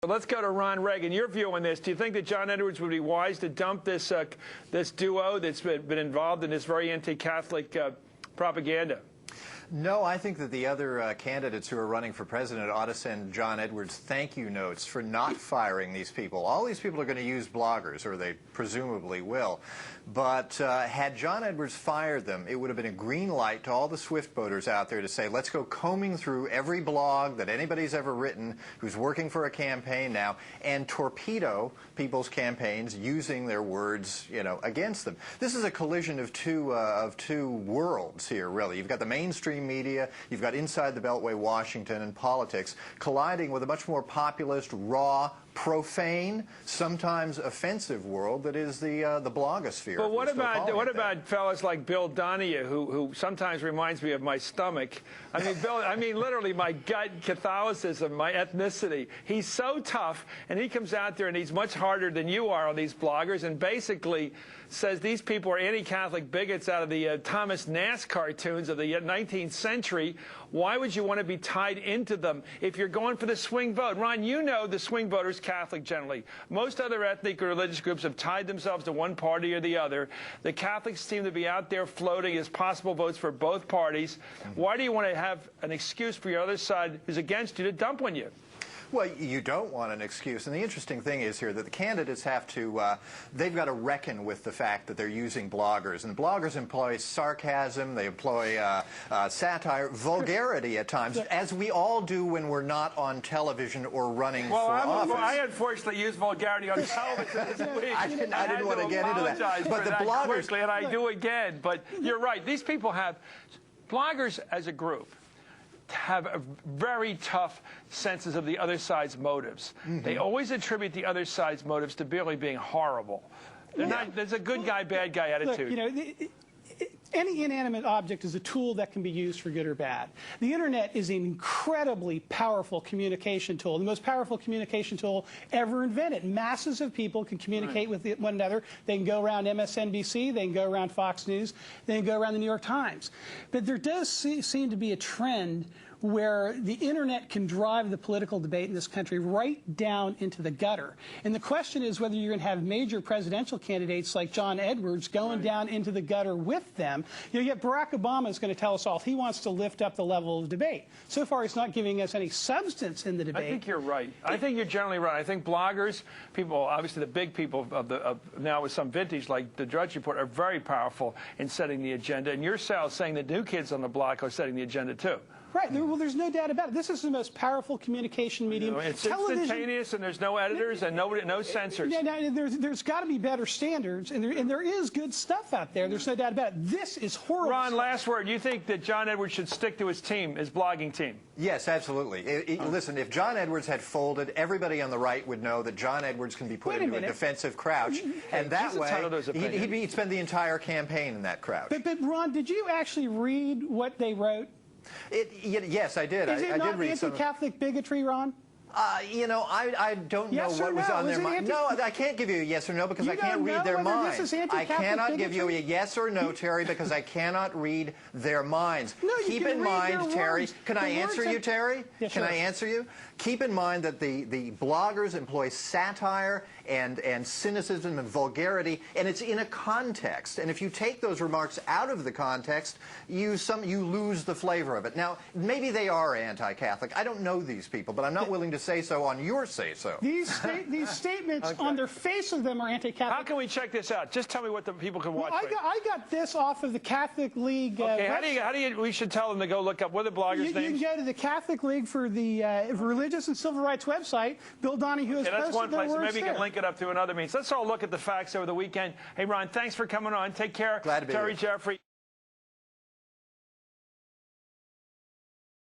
Let's go to Ron Reagan. Your view on this. Do you think that John Edwards would be wise to dump this this duo that's been involved in this very anti-Catholic propaganda? No, I think that the other candidates who are running for president ought to send John Edwards thank you notes for not firing these people. All these people are going to use bloggers, or they presumably will. But had John Edwards fired them, it would have been a green light to all the Swift voters out there to say, let's go combing through every blog that anybody's ever written who's working for a campaign now and torpedo people's campaigns using their words, against them. This is a collision of two worlds here, really. You've got the mainstream media, you've got inside the Beltway Washington and politics colliding with a much more populist, raw, profane, sometimes offensive world that is the blogosphere. But what about fellas like Bill Donahue, who sometimes reminds me of my stomach? I mean, Bill, literally my gut, Catholicism, my ethnicity. He's so tough, and he comes out there and he's much harder than you are on these bloggers, and basically says these people are anti-Catholic bigots out of the Thomas Nast cartoons of the 19th century. Why would you want to be tied into them if you're going for the swing vote? Ron, you know the swing voter's Catholic generally. Most other ethnic or religious groups have tied themselves to one party or the other. The Catholics seem to be out there floating as possible votes for both parties. Why do you want to have an excuse for your other side who's against you to dump on you? Well, you don't want an excuse. And the interesting thing is here that the candidates have to, they've got to reckon with the fact that they're using bloggers. And bloggers employ sarcasm, they employ satire, vulgarity at times, as we all do when we're not on television or running for office. I unfortunately use vulgarity on television this week. I didn't want to get into that. But the bloggers quickly, and I do again. But you're right. These people have, bloggers as a group, have a very tough senses of the other side's motives. They always attribute the other side's motives to really being horrible. There's a good guy, bad guy attitude. Look, any inanimate object is a tool that can be used for good or bad. The internet is an incredibly powerful communication tool, the most powerful communication tool ever invented. Masses of people can communicate with one another. They can go around MSNBC, they can go around Fox News, they can go around the New York Times. But there does seem to be a trend where the internet can drive the political debate in this country right down into the gutter. And the question is whether you're going to have major presidential candidates like John Edwards going down into the gutter with them. Yet Barack Obama is going to tell us all he wants to lift up the level of debate. So far, he's not giving us any substance in the debate. I think you're right. I think you're generally right. I think bloggers, people, obviously the big people of now with some vintage like the Drudge Report, are very powerful in setting the agenda. And you're saying the new kids on the block are setting the agenda too. Right. Well, there's no doubt about it. This is the most powerful communication medium. It's instantaneous, and there's no editors and no censors. There's got to be better standards, and there is good stuff out there. There's no doubt about it. This is horrible. Ron, last word. You think that John Edwards should stick to his team, his blogging team? Yes, absolutely. Listen, if John Edwards had folded, everybody on the right would know that John Edwards can be put into a defensive crouch, and that way he'd spend the entire campaign in that crouch. But Ron, did you actually read what they wrote? Yes, I did. Is it not anti-Catholic bigotry, Ron? I don't know what was on their mind. No, I can't give you a yes or no because I can't read their minds. I cannot give you a yes or no, Terry, because I cannot read their minds. Keep in mind, Terry, can I answer you, Terry? Can I answer you? Keep in mind that the bloggers employ satire and cynicism and vulgarity, and it's in a context. And if you take those remarks out of the context, you lose the flavor of it. Now, maybe they are anti-Catholic. I don't know these people, but I'm not willing to say so on your say-so. These statements on their face of them are anti-Catholic. How can we check this out? Just tell me what the people can watch. I got this off of the Catholic League. Okay, how do you? We should tell them to go look up what are the bloggers' names. You can go to the Catholic League for the Religious and Civil Rights website. Bill Donahue has posted that's one place. Maybe you there. can link it up to another means. Let's all look at the facts over the weekend. Hey, Ron, thanks for coming on. Take care. Glad to be here. Terry Jeffrey.